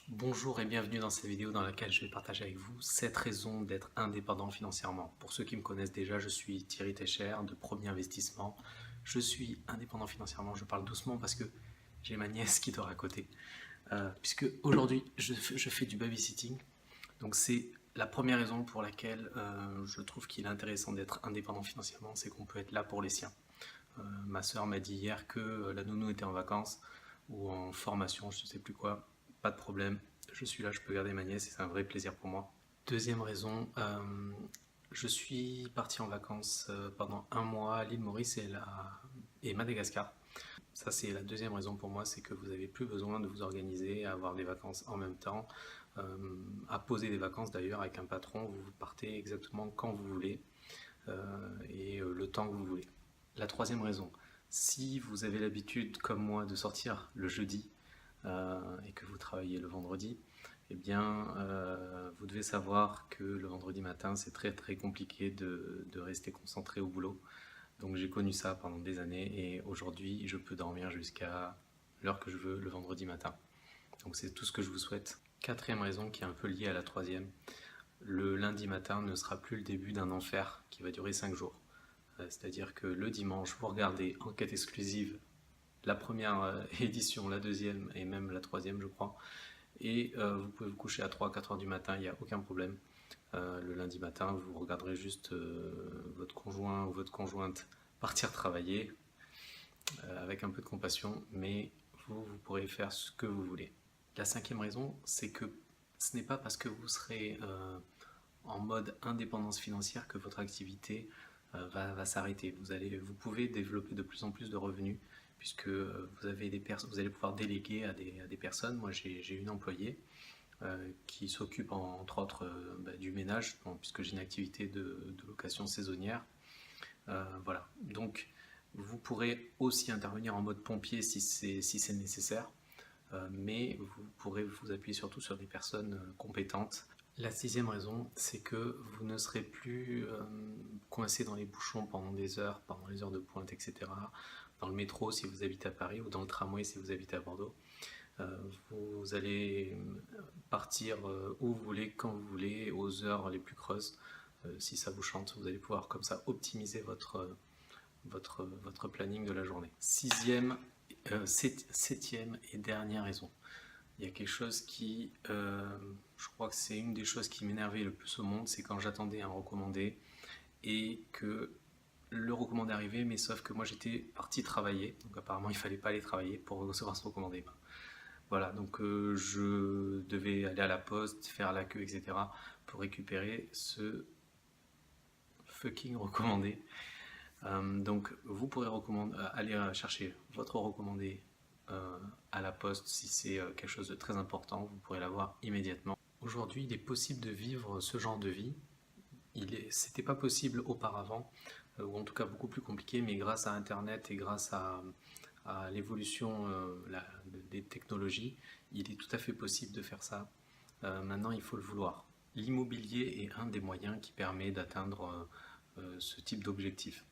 Bonjour et bienvenue dans cette vidéo dans laquelle je vais partager avec vous 7 raisons d'être indépendant financièrement. Pour ceux qui me connaissent déjà, je suis Thierry Técher de Premier Investissement. Je suis indépendant financièrement, je parle doucement parce que j'ai ma nièce qui dort à côté. Puisque aujourd'hui, je fais du babysitting. Donc c'est la première raison pour laquelle je trouve qu'il est intéressant d'être indépendant financièrement, c'est qu'on peut être là pour les siens. Ma soeur m'a dit hier que la nounou était en vacances ou en formation, je ne sais plus quoi. Pas de problème, je suis là, je peux garder ma nièce et c'est un vrai plaisir pour moi. Deuxième raison, je suis parti en vacances pendant un mois à l'île Maurice et Madagascar. Ça, c'est la deuxième raison pour moi, c'est que vous n'avez plus besoin de vous organiser, à avoir des vacances en même temps, à poser des vacances d'ailleurs avec un patron. Vous partez exactement quand vous voulez et le temps que vous voulez. La troisième raison, si vous avez l'habitude, comme moi, de sortir le jeudi et que vous travaillez le vendredi, eh bien, vous devez savoir que le vendredi matin, c'est très très compliqué de rester concentré au boulot. Donc j'ai connu ça pendant des années et aujourd'hui, je peux dormir jusqu'à l'heure que je veux le vendredi matin. Donc c'est tout ce que je vous souhaite. Quatrième raison qui est un peu liée à la troisième, le lundi matin ne sera plus le début d'un enfer qui va durer 5 jours. C'est-à-dire que le dimanche, vous regardez Enquête exclusive, la première édition, la deuxième et même la troisième, je crois. Et vous pouvez vous coucher à 3-4 heures du matin, il n'y a aucun problème. Le lundi matin, vous regarderez juste votre conjoint ou votre conjointe partir travailler avec un peu de compassion, mais vous pourrez faire ce que vous voulez. La cinquième raison, c'est que ce n'est pas parce que vous serez en mode indépendance financière que votre activité va s'arrêter. Vous pouvez développer de plus en plus de revenus puisque vous allez pouvoir déléguer à des personnes. Moi, j'ai une employée qui s'occupe entre autres du ménage, puisque j'ai une activité de location saisonnière. Voilà. Donc, vous pourrez aussi intervenir en mode pompier si c'est nécessaire, mais vous pourrez vous appuyer surtout sur des personnes compétentes. La sixième raison, c'est que vous ne serez plus coincé dans les bouchons pendant des heures, pendant les heures de pointe, etc. Dans le métro si vous habitez à Paris ou dans le tramway si vous habitez à Bordeaux. Vous allez partir où vous voulez, quand vous voulez, aux heures les plus creuses. Si ça vous chante, vous allez pouvoir comme ça optimiser votre planning de la journée. Septième et dernière raison. Il y a quelque chose je crois que c'est une des choses qui m'énervait le plus au monde, c'est quand j'attendais un recommandé et que le recommandé arrivait, mais sauf que moi j'étais parti travailler, donc apparemment il fallait pas aller travailler pour recevoir ce recommandé. Voilà, donc je devais aller à la poste, faire la queue, etc. pour récupérer ce fucking recommandé. Donc vous pourrez aller chercher votre recommandé à la poste si c'est quelque chose de très important, vous pourrez l'avoir immédiatement. Aujourd'hui, il est possible de vivre ce genre de vie. C'était pas possible auparavant, ou en tout cas beaucoup plus compliqué, mais grâce à Internet et grâce à l'évolution des technologies, il est tout à fait possible de faire ça. Maintenant, il faut le vouloir. L'immobilier est un des moyens qui permet d'atteindre ce type d'objectif.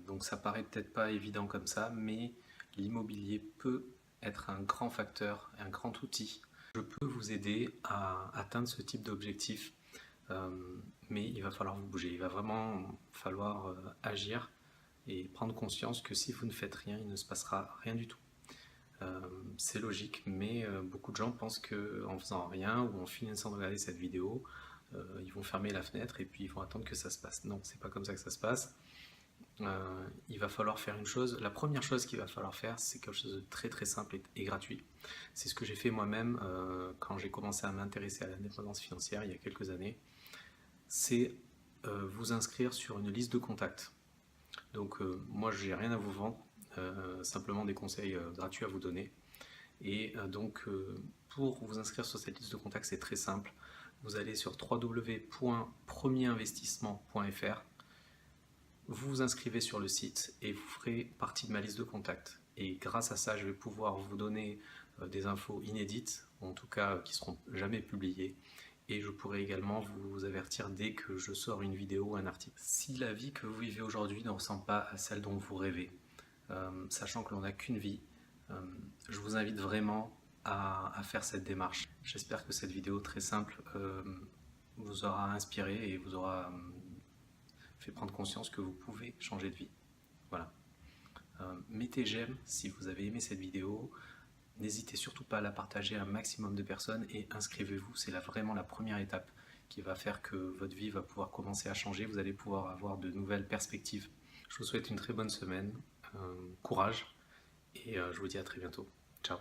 Donc ça paraît peut-être pas évident comme ça, mais l'immobilier peut être un grand facteur, un grand outil. Je peux vous aider à atteindre ce type d'objectif, mais il va falloir vous bouger, il va vraiment falloir agir et prendre conscience que si vous ne faites rien, il ne se passera rien du tout. C'est logique, mais beaucoup de gens pensent qu'en faisant rien ou en finissant de regarder cette vidéo, ils vont fermer la fenêtre et puis ils vont attendre que ça se passe. Non, c'est pas comme ça que ça se passe. Il va falloir faire une chose. La première chose qu'il va falloir faire, c'est quelque chose de très très simple et gratuit. C'est ce que j'ai fait moi-même quand j'ai commencé à m'intéresser à l'indépendance financière il y a quelques années. C'est vous inscrire sur une liste de contacts. Donc moi, je n'ai rien à vous vendre, simplement des conseils gratuits à vous donner. Et donc pour vous inscrire sur cette liste de contacts, c'est très simple. Vous allez sur www.premierinvestissement.fr. Vous vous inscrivez sur le site et vous ferez partie de ma liste de contacts. Et grâce à ça, je vais pouvoir vous donner des infos inédites, en tout cas qui ne seront jamais publiées. Et je pourrai également vous avertir dès que je sors une vidéo ou un article. Si la vie que vous vivez aujourd'hui ne ressemble pas à celle dont vous rêvez, sachant que l'on n'a qu'une vie, je vous invite vraiment à faire cette démarche. J'espère que cette vidéo très simple vous aura inspiré et vous aura fait prendre conscience que vous pouvez changer de vie. Voilà. Mettez j'aime si vous avez aimé cette vidéo. N'hésitez surtout pas à la partager à un maximum de personnes et inscrivez-vous. C'est vraiment la première étape qui va faire que votre vie va pouvoir commencer à changer. Vous allez pouvoir avoir de nouvelles perspectives. Je vous souhaite une très bonne semaine. Courage et je vous dis à très bientôt. Ciao.